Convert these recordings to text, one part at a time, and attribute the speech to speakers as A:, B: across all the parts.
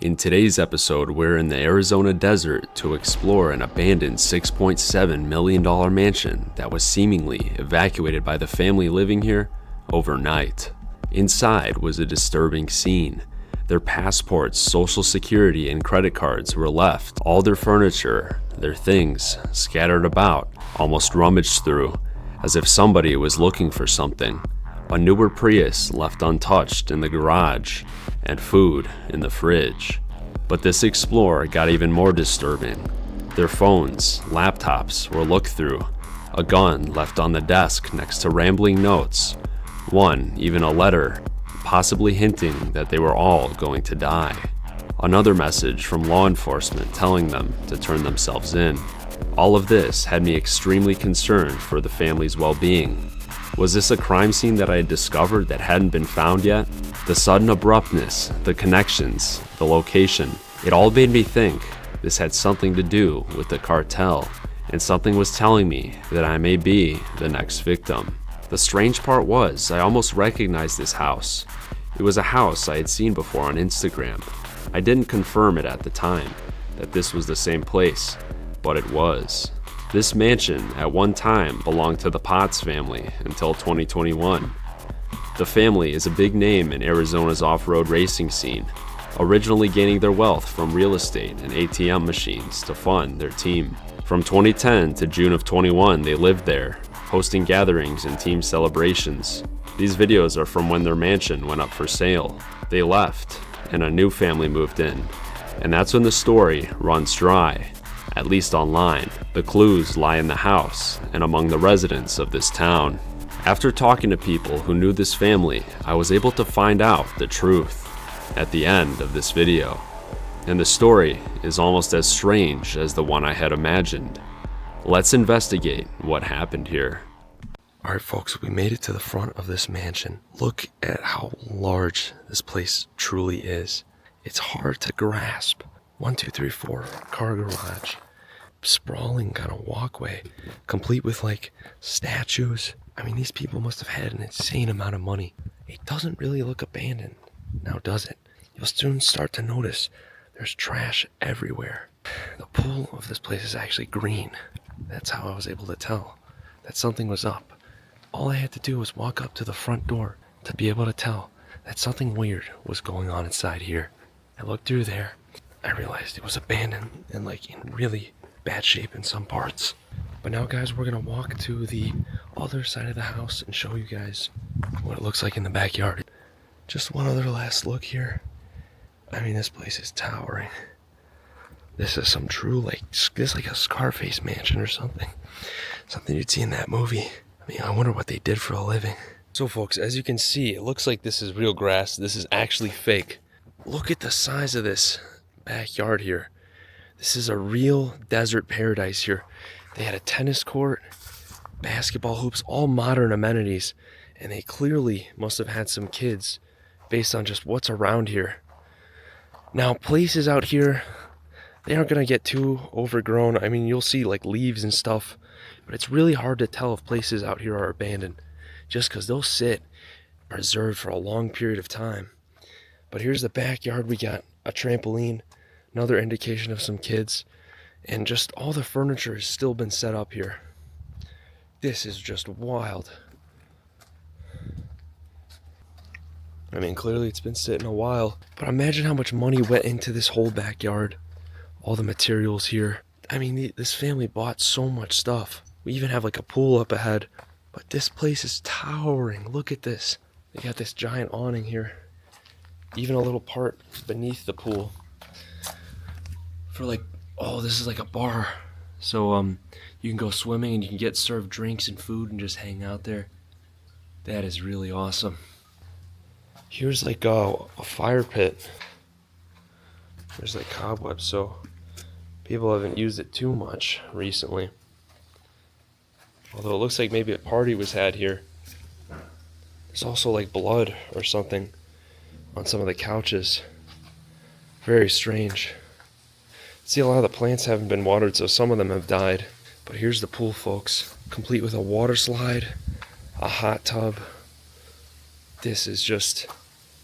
A: In today's episode, we're in the Arizona desert to explore an abandoned $6.7 million mansion that was seemingly evacuated by the family living here overnight. Inside was a disturbing scene. Their passports, social security, and credit cards were left. All their furniture, their things, scattered about, almost rummaged through, as if somebody was looking for something. A newer Prius left untouched in the garage, and food in the fridge. But this explore got even more disturbing. Their phones, laptops were looked through, a gun left on the desk next to rambling notes, one even a letter, possibly hinting that they were all going to die. Another message from law enforcement telling them to turn themselves in. All of this had me extremely concerned for the family's well-being. Was this a crime scene that I had discovered that hadn't been found yet? The sudden abruptness, the connections, the location, it all made me think this had something to do with the cartel, and something was telling me that I may be the next victim. The strange part was, I almost recognized this house. It was a house I had seen before on Instagram. I didn't confirm it at the time, that this was the same place, but it was. This mansion at one time belonged to the Potts family until 2021. The family is a big name in Arizona's off-road racing scene, originally gaining their wealth from real estate and ATM machines to fund their team. From 2010 to June of 21, they lived there, hosting gatherings and team celebrations. These videos are from when their mansion went up for sale. They left, and a new family moved in. And that's when the story runs dry. At least online. The clues lie in the house and among the residents of this town. After talking to people who knew this family, I was able to find out the truth at the end of this video. And the story is almost as strange as the one I had imagined. Let's investigate what happened here. Alright folks, we made it to the front of this mansion. Look at how large this place truly is. It's hard to grasp. 1, 2, 3, 4 car garage, sprawling kind of walkway, complete with like statues. I mean, these people must have had an insane amount of money. It doesn't really look abandoned, now does it? You'll soon start to notice there's trash everywhere. The pool of this place is actually green. That's how I was able to tell that something was up. All I had to do was walk up to the front door to be able to tell that something weird was going on inside here. I looked through there. I realized it was abandoned and like in really bad shape in some parts. But now guys, we're gonna walk to the other side of the house and show you guys what it looks like in the backyard. Just one other last look here. I mean, this place is towering. This is some true this is like a Scarface mansion or something. Something you'd see in that movie. I mean, I wonder what they did for a living. So folks, as you can see, it looks like this is real grass. This is actually fake. Look at the size of this backyard here. This is a real desert paradise here. They had a tennis court, basketball hoops, all modern amenities, and they clearly must have had some kids based on just what's around here. Now, places out here, they aren't gonna get too overgrown. I mean, you'll see like leaves and stuff, but it's really hard to tell if places out here are abandoned just because they'll sit preserved for a long period of time. But here's the backyard. We got a trampoline, another indication of some kids, and just all the furniture has still been set up here. This is just wild. I mean, clearly it's been sitting a while, but imagine how much money went into this whole backyard. All the materials here. I mean, this family bought so much stuff. We even have like a pool up ahead, but this place is towering. Look at this. They got this giant awning here. Even a little part beneath the pool for like, oh, this is like a bar. So you can go swimming and you can get served drinks and food and just hang out there. That is really awesome. Here's like a fire pit. There's like cobwebs, so people haven't used it too much recently. Although it looks like maybe a party was had here. There's also like blood or something on some of the couches. Very strange. See, a lot of the plants haven't been watered, so some of them have died. But here's the pool, folks, complete with a water slide, a hot tub. This is just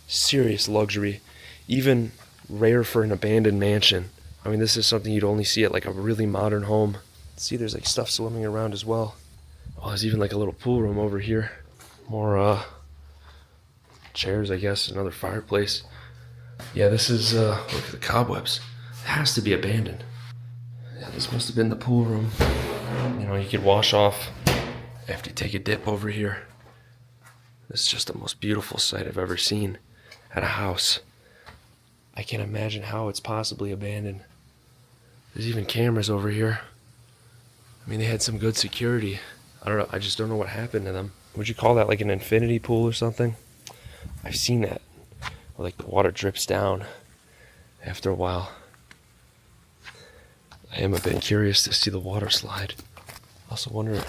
A: serious luxury. Even
B: rare for an abandoned mansion. I mean, this is something you'd only see at like a really modern home. See, there's like stuff swimming around as well. Oh, there's even like a little pool room over here. More chairs, I guess, another fireplace. Yeah, this is, look at the cobwebs. It has to be abandoned. Yeah, this must have been the pool room. You know, you could wash off after you take a dip over here. This is just the most beautiful sight I've ever seen at a house. I can't imagine how it's possibly abandoned. There's even cameras over here. I mean, they had some good security. I don't know, I just don't know what happened to them. Would you call that like an infinity pool or something? I've seen that. Where like the water drips down after a while. I am a bit curious to see the water slide. I also wonder,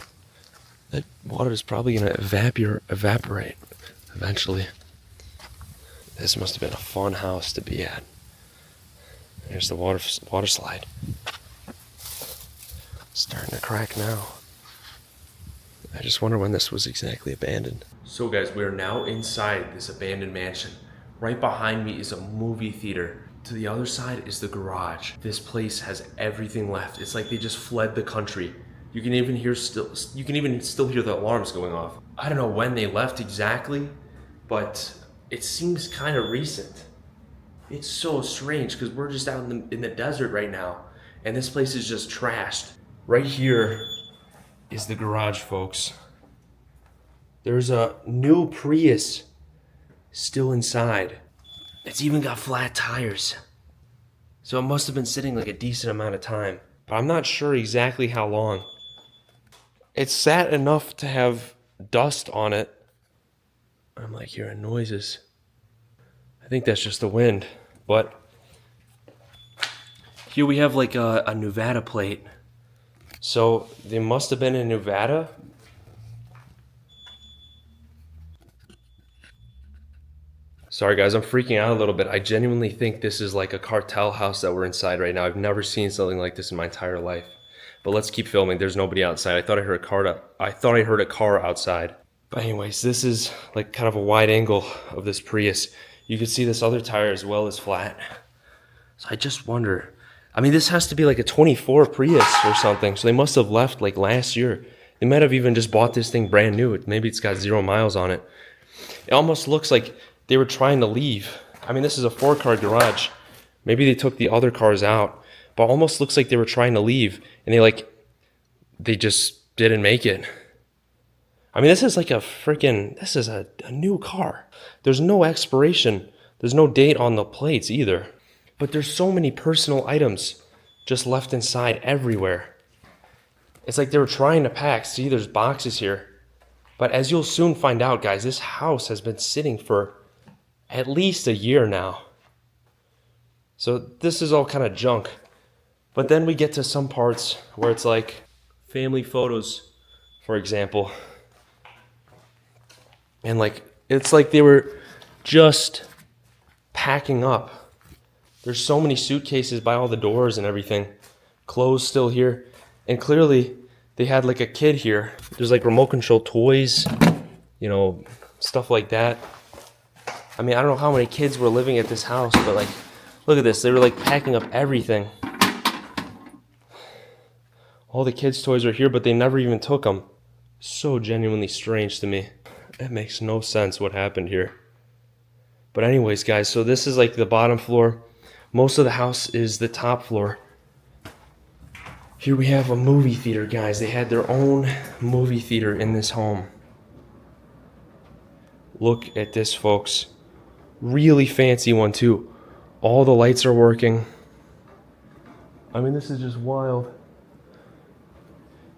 B: that water is probably going to evaporate eventually. This must have been a fun house to be at. There's the water slide. Starting to crack now. I just wonder when this was exactly abandoned. So guys, we are now inside this abandoned mansion. Right behind me is a movie theater. To the other side is the garage. This place has everything left. It's like they just fled the country. You can even still hear the alarms going off. I don't know when they left exactly, but it seems kind of recent. It's so strange because we're just out in the desert right now, and this place is just trashed. Right here is the garage, folks. There's a new Prius still inside. It's even got flat tires. So it must have been sitting like a decent amount of time. But I'm not sure exactly how long. It's sat enough to have dust on it. I'm like hearing noises. I think that's just the wind. But here we have like a Nevada plate. So they must have been in Nevada. Sorry guys, I'm freaking out a little bit. I genuinely think this is like a cartel house that we're inside right now. I've never seen something like this in my entire life. But let's keep filming. There's nobody outside. I thought I heard a car outside. But anyways, this is like kind of a wide angle of this Prius. You can see this other tire as well is flat. So I just wonder, I mean, this has to be like a 24 Prius or something. So they must have left like last year. They might have even just bought this thing brand new. Maybe it's got 0 miles on it. It almost looks like they were trying to leave. I mean, this is a 4-car garage. Maybe they took the other cars out, but almost looks like they were trying to leave and they just didn't make it. I mean, this is like this is a new car. There's no expiration. There's no date on the plates either. But there's so many personal items just left inside everywhere. It's like they were trying to pack. See, there's boxes here. But as you'll soon find out, guys, this house has been sitting for at least a year now. So this is all kind of junk. But then we get to some parts where it's like family photos, for example. And like, it's like they were just packing up. There's so many suitcases by all the doors and everything. Clothes still here. And clearly they had like a kid here. There's like remote control toys, you know, stuff like that. I mean, I don't know how many kids were living at this house, but like, look at this. They were like packing up everything. All the kids' toys are here, but they never even took them. So genuinely strange to me. It makes no sense what happened here. But anyways, guys, so this is like the bottom floor. Most of the house is the top floor. Here we have a movie theater, guys. They had their own movie theater in this home. Look at this, folks. Really fancy one, too. All the lights are working. I mean, this is just wild.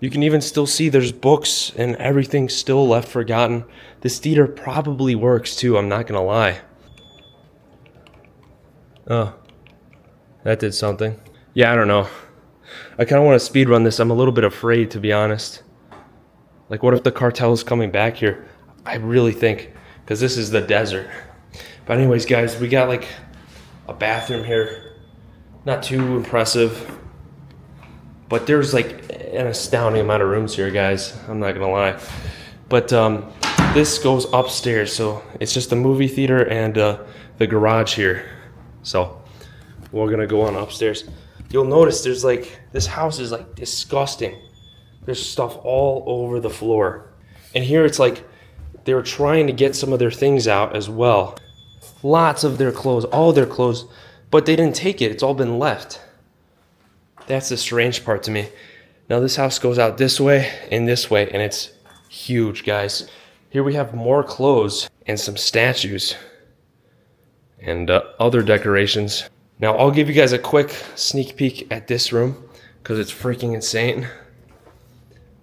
B: You can even still see there's books and everything still left forgotten. This theater probably works, too. I'm not going to lie. Oh, that did something. Yeah, I don't know. I kind of want to speed run this. I'm a little bit afraid, to be honest. Like, what if the cartel is coming back here? I really think, because this is the desert. But anyways, guys, we got like a bathroom here. Not too impressive. But there's like an astounding amount of rooms here, guys. I'm not going to lie. But this goes upstairs. So it's just the movie theater and the garage here. So We're gonna go on upstairs. You'll notice there's like, this house is like disgusting. There's stuff all over the floor. And here it's like, they were trying to get some of their things out as well. Lots of their clothes, all their clothes, but they didn't take it. It's all been left. That's the strange part to me. Now this house goes out this way, and it's huge, guys. Here we have more clothes and some statues and other decorations. Now I'll give you guys a quick sneak peek at this room because it's freaking insane.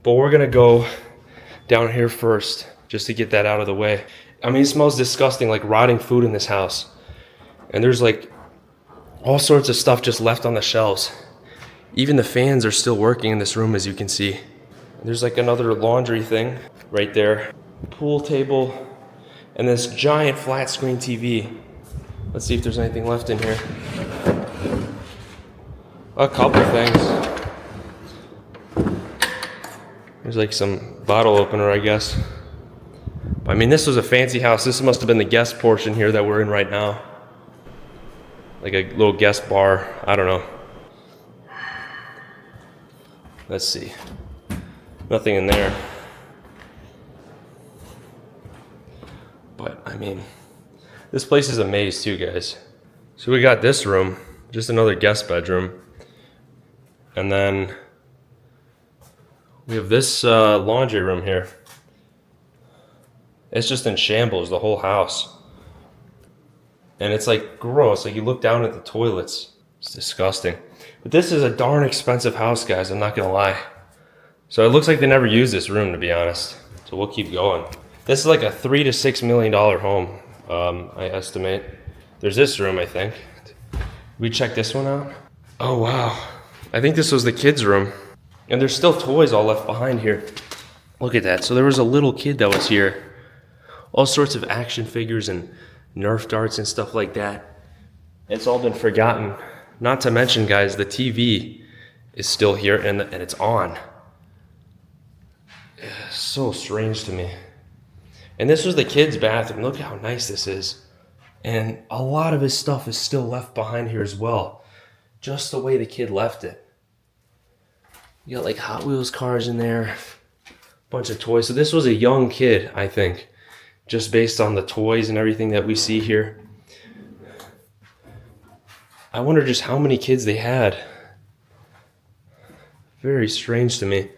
B: But we're gonna go down here first just to get that out of the way. I mean, it smells disgusting, like rotting food in this house. And there's like all sorts of stuff just left on the shelves. Even the fans are still working in this room, as you can see. There's like another laundry thing right there. Pool table, and this giant flat screen TV. Let's see if there's anything left in here. A couple things. There's like some bottle opener, I guess. I mean, this was a fancy house. This must have been the guest portion here that we're in right now. Like a little guest bar. I don't know. Let's see. Nothing in there. But, I mean, this place is a maze too, guys. So we got this room, just another guest bedroom. And then we have this laundry room here. It's just in shambles, the whole house. And it's like gross, like you look down at the toilets. It's disgusting. But this is a darn expensive house, guys, I'm not gonna lie. So it looks like they never used this room, to be honest. So we'll keep going. This is like a $3 to $6 million home, I estimate. There's this room, I think. We check this one out. Oh, wow. I think this was the kids' room. And there's still toys all left behind here. Look at that. So there was a little kid that was here. All sorts of action figures and Nerf darts and stuff like that. It's all been forgotten. Not to mention, guys, the TV is still here and it's on. It's so strange to me. And this was the kid's bathroom. Look how nice this is. And a lot of his stuff is still left behind here as well. Just the way the kid left it. You got like Hot Wheels cars in there. Bunch of toys. So this was a young kid, I think. Just based on the toys and everything that we see here. I wonder just how many kids they had. Very strange to me.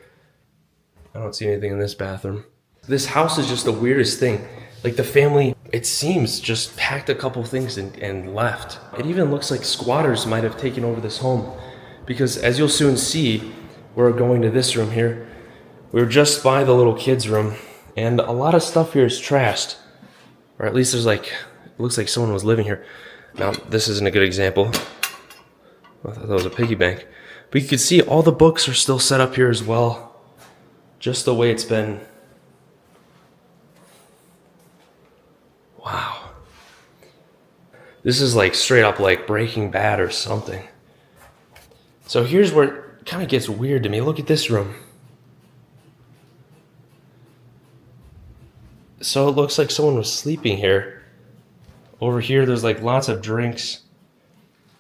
B: I don't see anything in this bathroom. This house is just the weirdest thing. Like the family, it seems, just packed a couple things and left. It even looks like squatters might have taken over this home. Because as you'll soon see, we're going to this room here. We were just by the little kids' room. And a lot of stuff here is trashed. Or at least there's like, it looks like someone was living here. Now, this isn't a good example. I thought that was a piggy bank. But you can see all the books are still set up here as well. Just the way it's been. Wow. This is like straight up like Breaking Bad or something. So here's where it kind of gets weird to me. Look at this room. So it looks like someone was sleeping here. Over here, there's like lots of drinks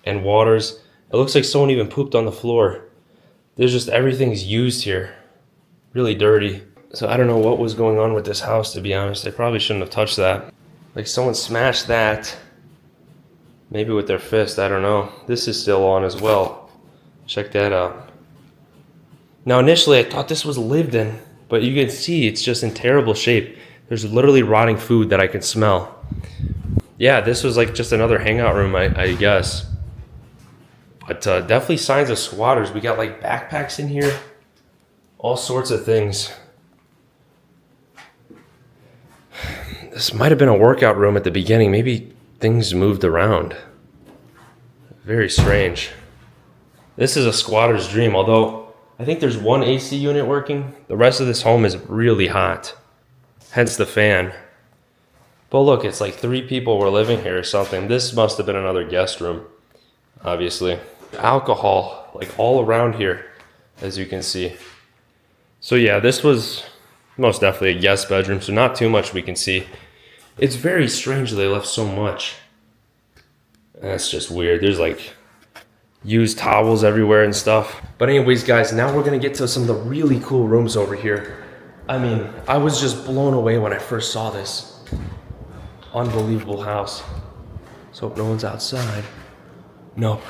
B: and waters. It looks like someone even pooped on the floor. There's just everything's used here. Really dirty. So I don't know what was going on with this house, to be honest. They probably shouldn't have touched that. Like someone smashed that. Maybe with their fist, I don't know. This is still on as well. Check that out. Now initially I thought this was lived in, but you can see it's just in terrible shape. There's literally rotting food that I can smell. Yeah, this was like just another hangout room, I guess. But definitely signs of squatters. We got like backpacks in here. All sorts of things. This might have been a workout room at the beginning. Maybe things moved around. Very strange. This is a squatter's dream, although I think there's one AC unit working. The rest of this home is really hot. Hence the fan. But look, it's like 3 people were living here or something. This must have been another guest room, obviously. Alcohol, like all around here, as you can see. So yeah, this was most definitely a guest bedroom, so not too much we can see. It's very strange that they left so much. That's just weird. There's like used towels everywhere and stuff. But anyways, guys, now we're gonna get to some of the really cool rooms over here. I mean, I was just blown away when I first saw this. Unbelievable house. Let's hope no one's outside. Nope.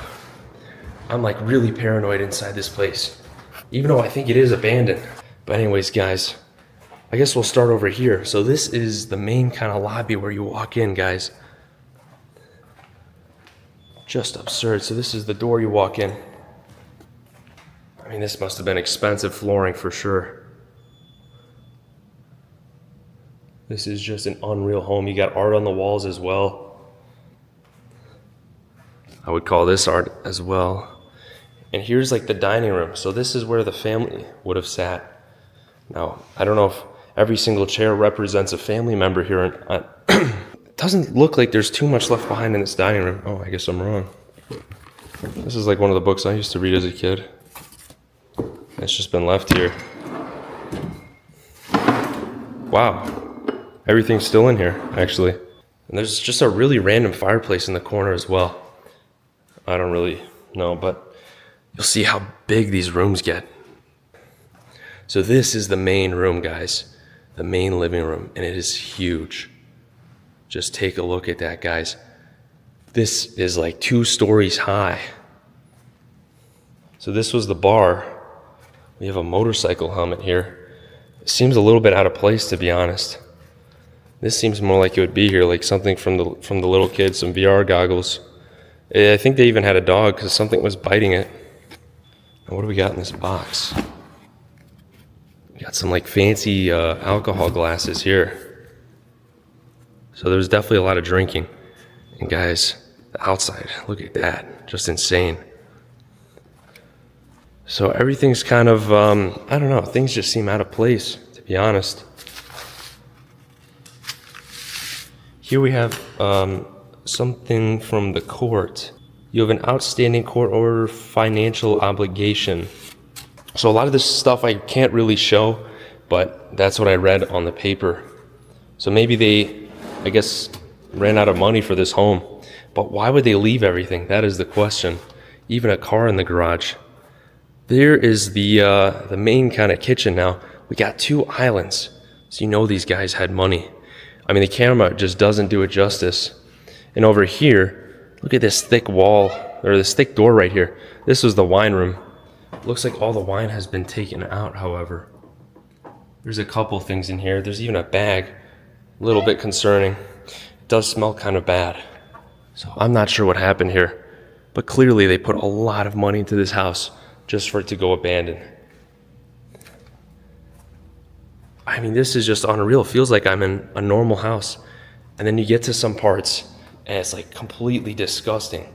B: I'm like really paranoid inside this place, even though I think it is abandoned. But anyways, guys, I guess we'll start over here. So this is the main kind of lobby where you walk in, guys. Just absurd. So this is the door you walk in. I mean, this must have been expensive flooring for sure. This is just an unreal home. You got art on the walls as well. I would call this art as well. And here's like the dining room. So this is where the family would have sat. Now, I don't know if every single chair represents a family member here. It doesn't look like there's too much left behind in this dining room. Oh, I guess I'm wrong. This is like one of the books I used to read as a kid. It's just been left here. Wow. Everything's still in here, actually. And there's just a really random fireplace in the corner as well. I don't really know, but you'll see how big these rooms get. So this is the main room, guys. The main living room, and it is huge. Just take a look at that, guys. This is like 2 stories high. So this was the bar. We have a motorcycle helmet here. It seems a little bit out of place, to be honest. This seems more like it would be here, like something from the little kids, some VR goggles. I think they even had a dog because something was biting it. Now, what do we got in this box? We got some like fancy alcohol glasses here. So there's definitely a lot of drinking. And guys, the outside, look at that, just insane. So everything's kind of, I don't know, things just seem out of place, to be honest. Here we have something from the court. You have an outstanding court order financial obligation. So a lot of this stuff I can't really show, but that's what I read on the paper. So maybe they, I guess, ran out of money for this home. But why would they leave everything? That is the question. Even a car in the garage. There is the main kind of kitchen now. We got 2 islands. So you know these guys had money. I mean, the camera just doesn't do it justice. And over here, look at this thick wall, or this thick door right here. This was the wine room. Looks like all the wine has been taken out, however. There's a couple things in here. There's even a bag. A little bit concerning. It does smell kind of bad. So I'm not sure what happened here. But clearly they put a lot of money into this house just for it to go abandoned. I mean, this is just unreal. It feels like I'm in a normal house. And then you get to some parts, and it's like completely disgusting.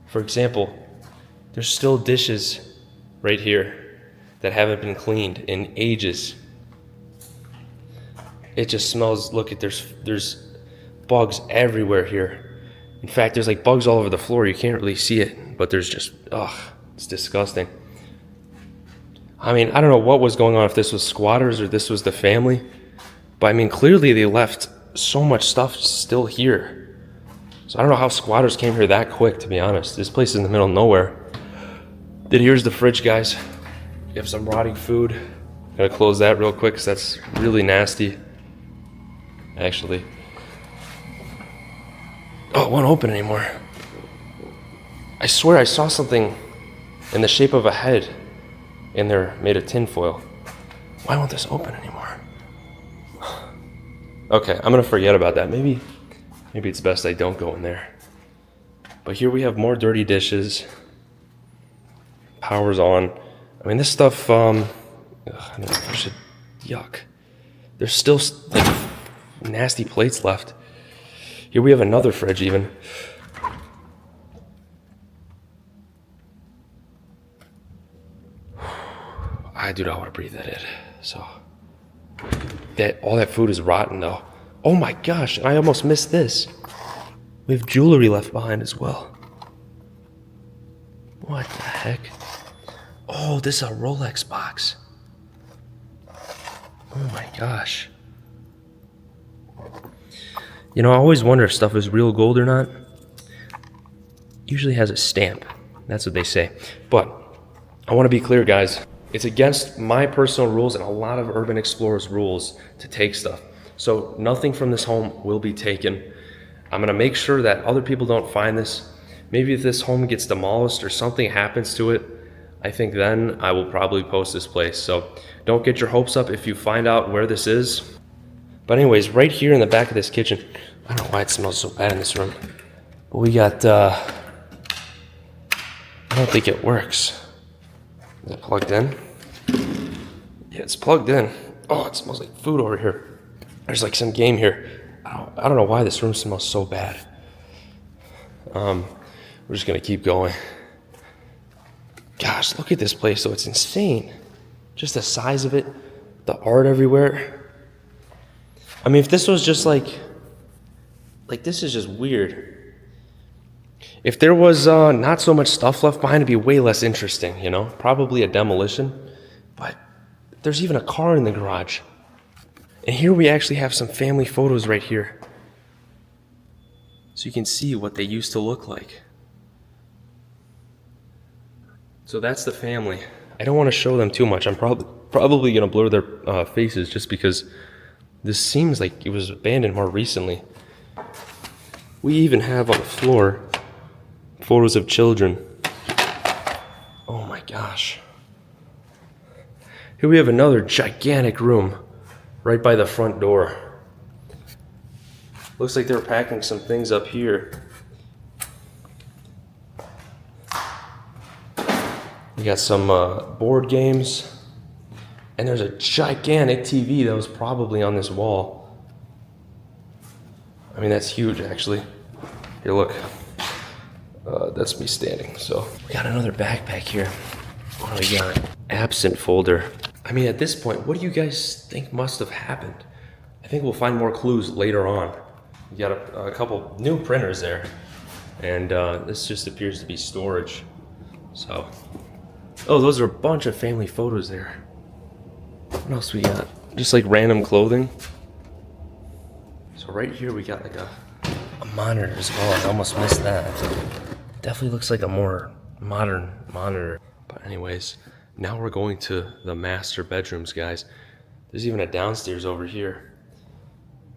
B: For example, there's still dishes right here that haven't been cleaned in ages. It just smells, look at, there's bugs everywhere here. In fact, there's like bugs all over the floor. You can't really see it, but there's just, it's disgusting. I mean, I don't know what was going on, if this was squatters or this was the family. But I mean, clearly they left so much stuff still here. So I don't know how squatters came here that quick, to be honest. This place is in the middle of nowhere. Then here's the fridge, guys. You have some rotting food. Gotta close that real quick because that's really nasty. Actually. Oh, it won't open anymore. I swear I saw something in the shape of a head in there made of tinfoil. Why won't this open anymore? Okay, I'm gonna forget about that. Maybe it's best I don't go in there. But here we have more dirty dishes. Power's on. I mean, this stuff, I don't know if I should, yuck. There's still like nasty plates left. Here we have another fridge even. I do not want to breathe that in. So all that food is rotten though. Oh my gosh, I almost missed this. We have jewelry left behind as well. What the heck? Oh, this is a Rolex box. Oh my gosh. You know, I always wonder if stuff is real gold or not. Usually has a stamp. That's what they say. But I want to be clear, guys. It's against my personal rules and a lot of urban explorers' rules to take stuff. So nothing from this home will be taken. I'm gonna make sure that other people don't find this. Maybe if this home gets demolished or something happens to it, I think then I will probably post this place. So don't get your hopes up if you find out where this is. But anyways, right here in the back of this kitchen, I don't know why it smells so bad in this room. But we got, I don't think it works. Is it plugged in? Yeah, it's plugged in. Oh, it smells like food over here. There's like some game here. I don't know why this room smells so bad. We're just gonna keep going. Gosh, look at this place though, it's insane. Just the size of it, the art everywhere. I mean, if this was just like this is just weird. If there was not so much stuff left behind, it'd be way less interesting, you know? Probably a demolition, but there's even a car in the garage. And here we actually have some family photos right here. So you can see what they used to look like. So that's the family. I don't want to show them too much. I'm probably going to blur their faces just because this seems like it was abandoned more recently. We even have on the floor photos of children. Oh my gosh. Here we have another gigantic room right by the front door. Looks like they're packing some things up here. We got some board games. And there's a gigantic TV that was probably on this wall. I mean, that's huge, actually. Here, look. That's me standing, so. We got another backpack here. What do we got? Absent folder. I mean, at this point, what do you guys think must have happened? I think we'll find more clues later on. We got a couple new printers there. And this just appears to be storage. So. Oh, those are a bunch of family photos there. What else we got? Just like random clothing. So right here we got like a monitor as well. I almost missed that. Definitely looks like a more modern monitor. But anyways, now we're going to the master bedrooms, guys. There's even a downstairs over here.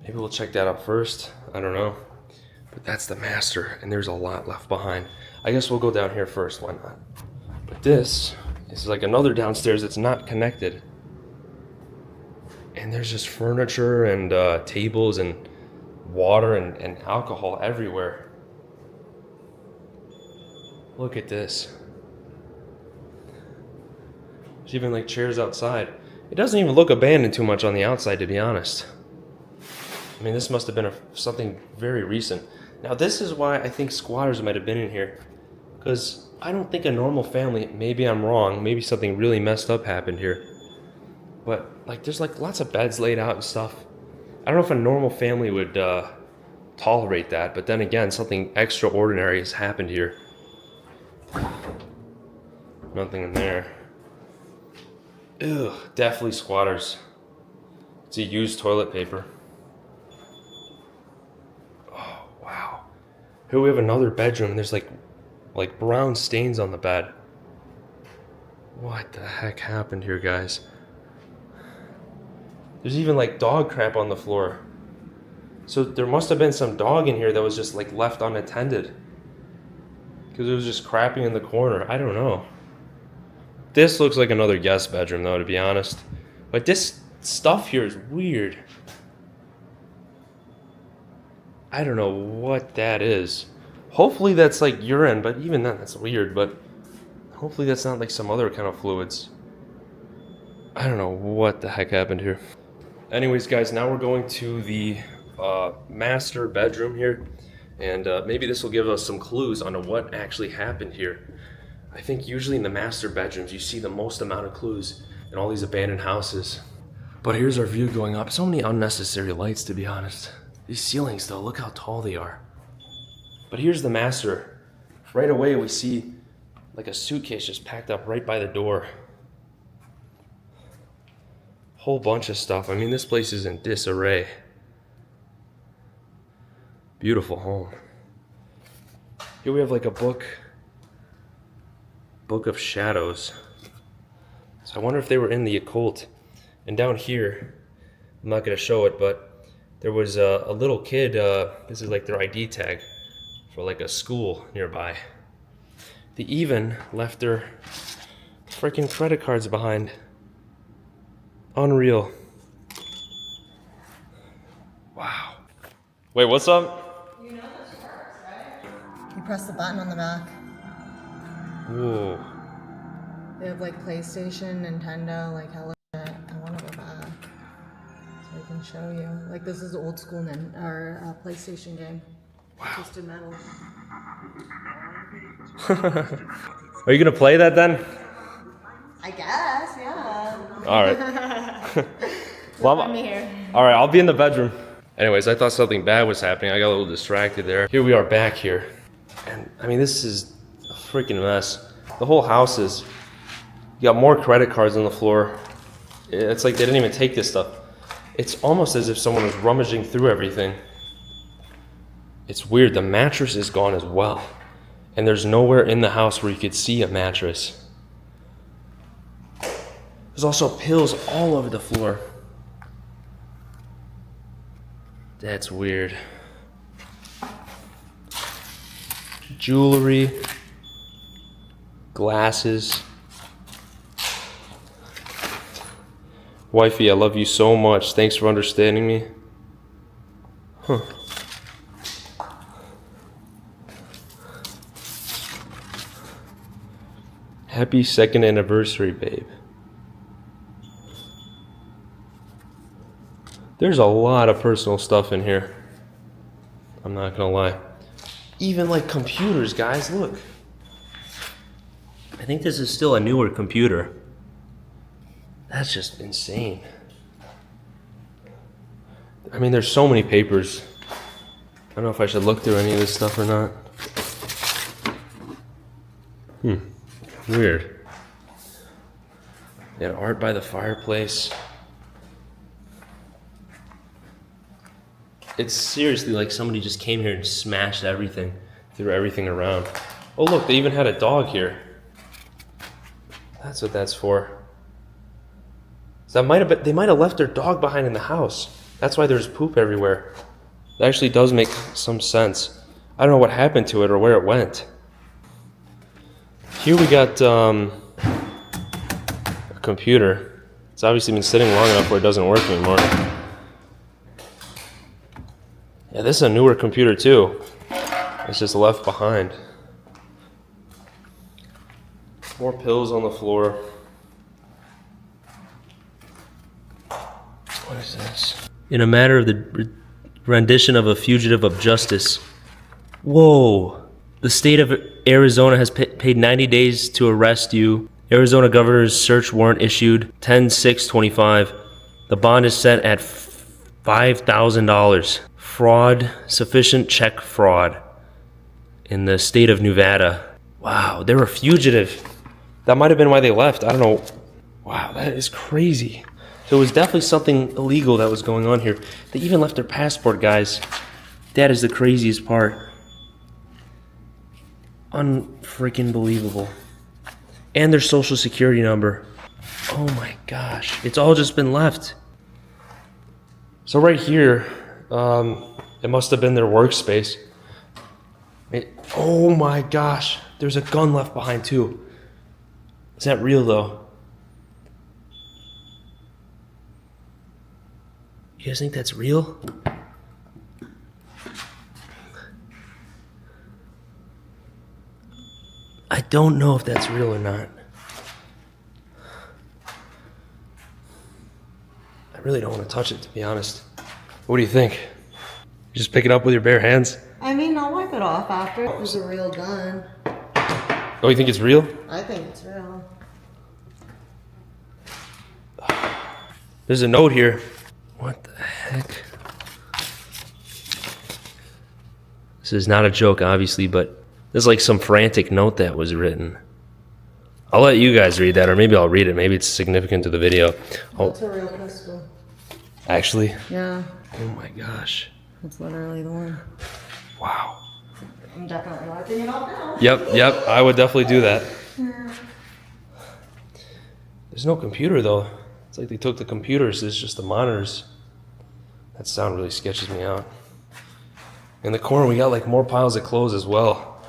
B: Maybe we'll check that out first. I don't know. But that's the master, and there's a lot left behind. I guess we'll go down here first, why not? But this is like another downstairs that's not connected. And there's just furniture and tables and water and alcohol everywhere. Look at this. There's even like chairs outside. It doesn't even look abandoned too much on the outside, to be honest. I mean, this must have been something very recent. Now, this is why I think squatters might have been in here. Because I don't think a normal family, maybe I'm wrong, maybe something really messed up happened here. But like, there's like lots of beds laid out and stuff. I don't know if a normal family would tolerate that, but then again, something extraordinary has happened here. Nothing in there. Ew, definitely squatters. It's a used toilet paper. Oh, wow. Here we have another bedroom. There's like brown stains on the bed. What the heck happened here, guys? There's even like dog crap on the floor. So there must have been some dog in here that was just like left unattended. Because it was just crapping in the corner. I don't know. This looks like another guest bedroom though, to be honest. But this stuff here is weird. I don't know what that is. Hopefully that's like urine, but even then that's weird. But hopefully that's not like some other kind of fluids. I don't know what the heck happened here. Anyways, guys, now we're going to the master bedroom here. And maybe this will give us some clues on what actually happened here. I think usually in the master bedrooms, you see the most amount of clues in all these abandoned houses. But here's our view going up. So many unnecessary lights, to be honest. These ceilings, though, look how tall they are. But here's the master. Right away, we see like a suitcase just packed up right by the door. Whole bunch of stuff. I mean, this place is in disarray. Beautiful home. Here we have like a book. Book of Shadows. So I wonder if they were in the occult. And down here, I'm not going to show it, but there was a little kid. This is like their ID tag for like a school nearby. They even left their freaking credit cards behind. Unreal. Wow. Wait, what's up?
C: You know those works, right? You press the button on the back.
B: Whoa.
C: They have like PlayStation, Nintendo, like hella shit. I want to go back so I can show you. Like this is old school PlayStation game. Wow. Twisted Metal.
B: Are you gonna play that then?
C: I guess, yeah.
B: All right.
C: Well, I'm here.
B: All right, I'll be in the bedroom. Anyways, I thought something bad was happening. I got a little distracted there. Here we are back here. And I mean, this is a freaking mess. The whole house is, you got more credit cards on the floor. It's like they didn't even take this stuff. It's almost as if someone was rummaging through everything. It's weird, the mattress is gone as well. And there's nowhere in the house where you could see a mattress. There's also pills all over the floor. That's weird. Jewelry, glasses. Wifey, I love you so much. Thanks for understanding me. Huh. Happy 2nd anniversary, babe. There's a lot of personal stuff in here. I'm not gonna lie. Even like computers, guys, look. I think this is still a newer computer. That's just insane. I mean, there's so many papers. I don't know if I should look through any of this stuff or not. Weird. They had art by the fireplace. It's seriously like somebody just came here and smashed everything, threw everything around. Oh look, they even had a dog here. That's what that's for. So they might have left their dog behind in the house. That's why there's poop everywhere. That actually does make some sense. I don't know what happened to it or where it went. Here we got a computer. It's obviously been sitting long enough where it doesn't work anymore. Yeah, this is a newer computer too. It's just left behind. More pills on the floor. What is this? In a matter of the rendition of a fugitive of justice. Whoa. The state of Arizona has paid 90 days to arrest you. Arizona governor's search warrant issued 10/6/25. The bond is set at $5,000. Fraud, sufficient check fraud in the state of Nevada. Wow, they were fugitive. That might have been why they left. I don't know. Wow, that is crazy. So it was definitely something illegal that was going on here. They even left their passport, guys. That is the craziest part. Unfreaking believable. And their social security number. Oh my gosh. It's all just been left. So right here, it must have been their workspace. Oh my gosh. There's a gun left behind too. Is that real though? You guys think that's real? I don't know if that's real or not. I really don't want to touch it, to be honest. What do you think? You just pick it up with your bare hands?
C: I mean, I'll wipe it off after. It was a real gun.
B: Oh, you think it's real?
C: I think it's real.
B: There's a note here. What the heck? This is not a joke, obviously, but there's like some frantic note that was written. I'll let you guys read that, or maybe I'll read it. Maybe it's significant to the video. Oh,
C: It's a real pistol.
B: actually?
C: Yeah,
B: Oh my gosh.
C: it's literally the one.
B: Wow.
C: I'm definitely wiping it off now.
B: Yep, I would definitely do that. There's no computer though. It's like they took the computers, it's just the monitors. That sound really sketches me out. In the corner we got like more piles of clothes as well.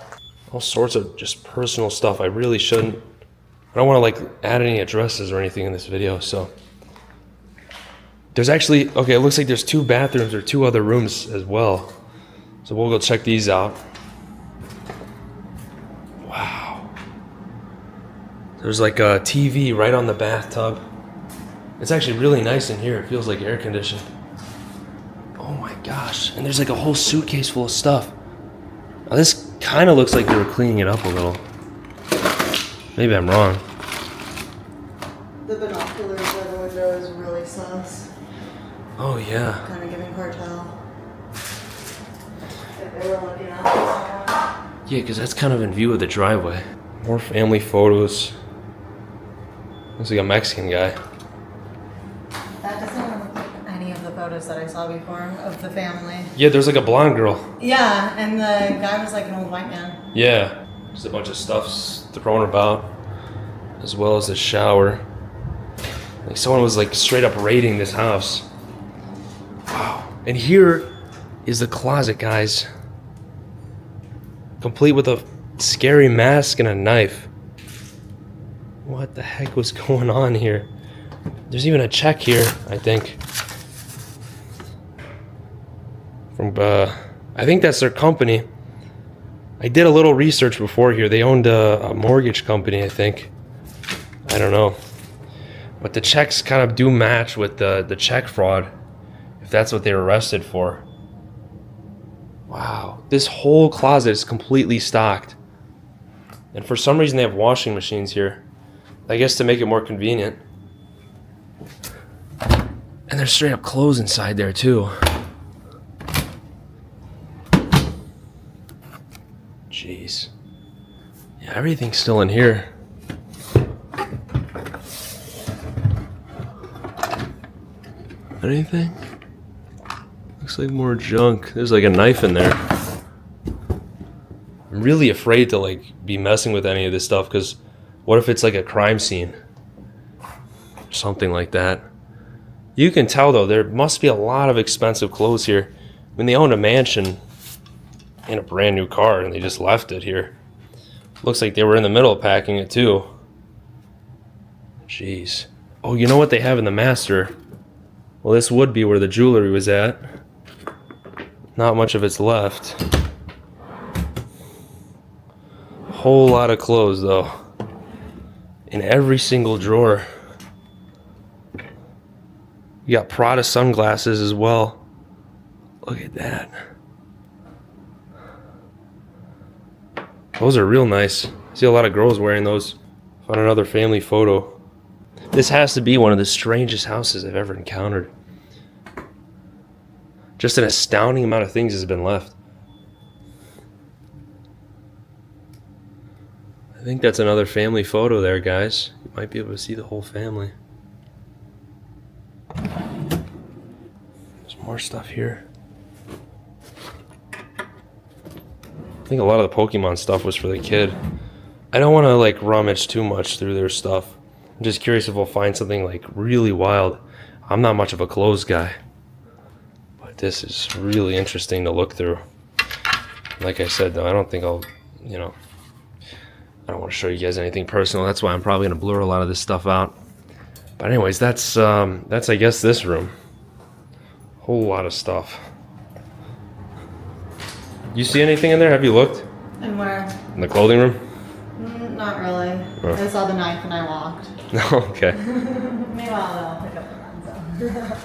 B: All sorts of just personal stuff. I really shouldn't. I don't want to like add any addresses or anything in this video, so. There's actually, okay, it looks like there's 2 bathrooms or 2 other rooms as well. So we'll go check these out. Wow. There's like a TV right on the bathtub. It's actually really nice in here. It feels like air conditioned. Oh my gosh. And there's like a whole suitcase full of stuff. Now this kind of looks like they were cleaning it up a little. Maybe I'm wrong.
C: The binoculars by the window is really sus.
B: Oh yeah.
C: Kind of giving cartel. If they were looking at someone.
B: Yeah, because that's kind of in view of the driveway. More family photos. Looks like a Mexican guy.
C: That doesn't even look like any of the photos that I saw before of the family.
B: Yeah, there's like a blonde girl.
C: Yeah, and the guy was like an old white man.
B: Yeah. Just a bunch of stuff thrown about. As well as the shower. Like someone was like straight up raiding this house. Wow. And here is the closet, guys. Complete with a scary mask and a knife. What the heck was going on here? There's even a check here, I think. From, I think that's their company. I did a little research before here. They owned a mortgage company, I think. I don't know. But the checks kind of do match with the check fraud, if that's what they were arrested for. Wow. This whole closet is completely stocked. And for some reason they have washing machines here. I guess to make it more convenient. And there's straight up clothes inside there too. Jeez. Yeah, everything's still in here. Anything? Looks like more junk. There's like a knife in there. I'm really afraid to like be messing with any of this stuff because what if it's like a crime scene? Something like that. You can tell though, there must be a lot of expensive clothes here. I mean, they own a mansion and a brand new car and they just left it here. Looks like they were in the middle of packing it too. Jeez. Oh, you know what they have in the master? Well, this would be where the jewelry was at. Not much of it's left. A whole lot of clothes though. In every single drawer. You got Prada sunglasses as well. Look at that. Those are real nice. I see a lot of girls wearing those. Found another family photo. This has to be one of the strangest houses I've ever encountered. Just an astounding amount of things has been left. I think that's another family photo there, guys. You might be able to see the whole family. There's more stuff here. I think a lot of the Pokemon stuff was for the kid. I don't want to like rummage too much through their stuff. I'm just curious if we'll find something like really wild. I'm not much of a clothes guy. But this is really interesting to look through. Like I said though, I don't think I'll, I don't want to show you guys anything personal. That's why I'm probably going to blur a lot of this stuff out. But anyways, that's I guess this room. Whole lot of stuff. You see anything in there? Have you looked?
C: And where?
B: In the clothing room?
C: Not really.
B: Oh.
C: I saw the knife and I walked.
B: Okay.
C: Meanwhile, I'll pick up the gun.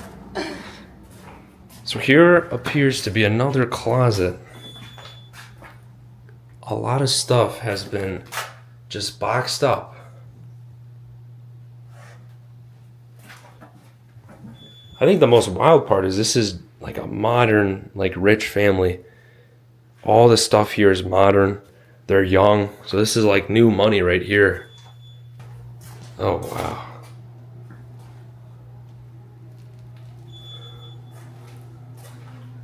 B: So here appears to be another closet. A lot of stuff has been just boxed up. I think the most wild part is this is like a modern, like rich family. All the stuff here is modern. They're young. So this is like new money right here. Oh, wow.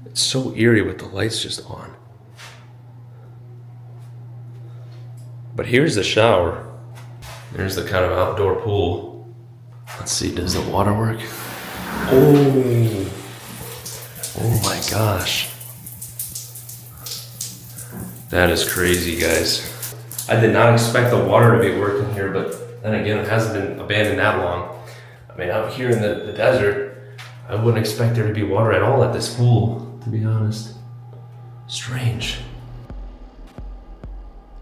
B: It's so eerie with the lights just on. But here's the shower. There's the kind of outdoor pool. Let's see, does the water work? Oh, oh my gosh. That is crazy, guys. I did not expect the water to be working here, but then again, it hasn't been abandoned that long. I mean, out here in the desert, I wouldn't expect there to be water at all at this pool, to be honest. Strange.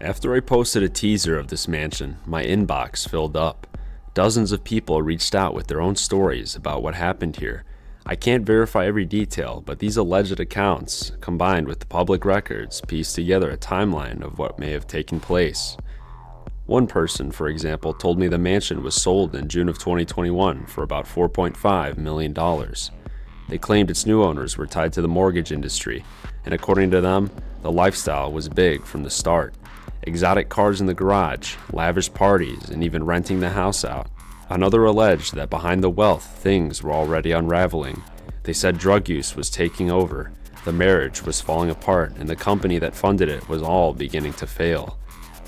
A: After I posted a teaser of this mansion, my inbox filled up. Dozens of people reached out with their own stories about what happened here. I can't verify every detail, but these alleged accounts, combined with the public records, piece together a timeline of what may have taken place. One person, for example, told me the mansion was sold in June of 2021 for about $4.5 million. They claimed its new owners were tied to the mortgage industry, and according to them, the lifestyle was big from the start. Exotic cars in the garage, lavish parties, and even renting the house out. Another alleged that behind the wealth, things were already unraveling. They said drug use was taking over, the marriage was falling apart, and the company that funded it was all beginning to fail.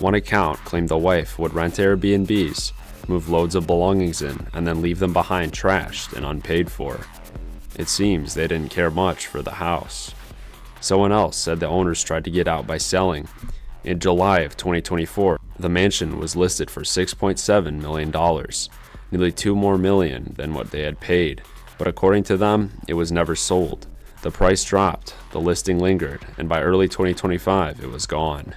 A: One account claimed the wife would rent Airbnbs, move loads of belongings in, and then leave them behind trashed and unpaid for. It seems they didn't care much for the house. Someone else said the owners tried to get out by selling. In July of 2024, the mansion was listed for $6.7 million, nearly $2 more million than what they had paid, but according to them, it was never sold. The price dropped, the listing lingered, and by early 2025, it was gone.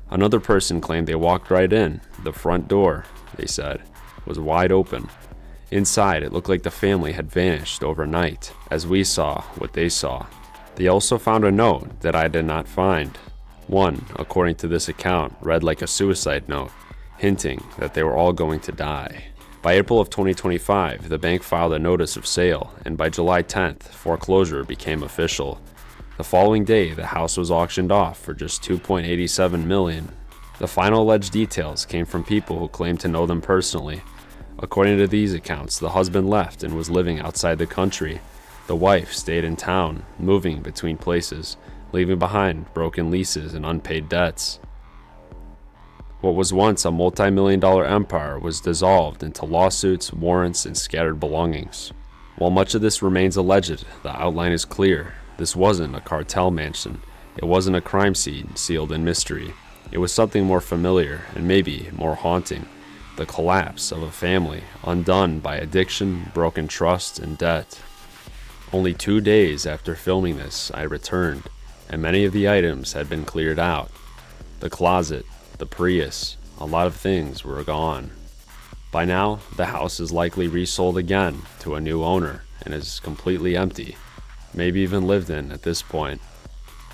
A: Another person claimed they walked right in. The front door, they said, was wide open. Inside, it looked like the family had vanished overnight, as we saw what they saw. They also found a note that I did not find. One, according to this account, read like a suicide note, hinting that they were all going to die. By April of 2025, the bank filed a notice of sale, and by July 10th, foreclosure became official. The following day, the house was auctioned off for just $2.87 million. The final alleged details came from people who claimed to know them personally. According to these accounts, the husband left and was living outside the country. The wife stayed in town, moving between places, leaving behind broken leases and unpaid debts. What was once a multi-million-dollar empire was dissolved into lawsuits, warrants, and scattered belongings. While much of this remains alleged, the outline is clear. This wasn't a cartel mansion. It wasn't a crime scene sealed in mystery. It was something more familiar and maybe more haunting. The collapse of a family, undone by addiction, broken trust, and debt. Only 2 days after filming this, I returned, and many of the items had been cleared out. The closet, the Prius, a lot of things were gone. By now, the house is likely resold again to a new owner and is completely empty, maybe even lived in at this point.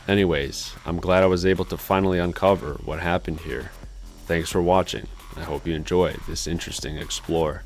A: Anyways, I'm glad I was able to finally uncover what happened here. Thanks for watching. I hope you enjoyed this interesting explore.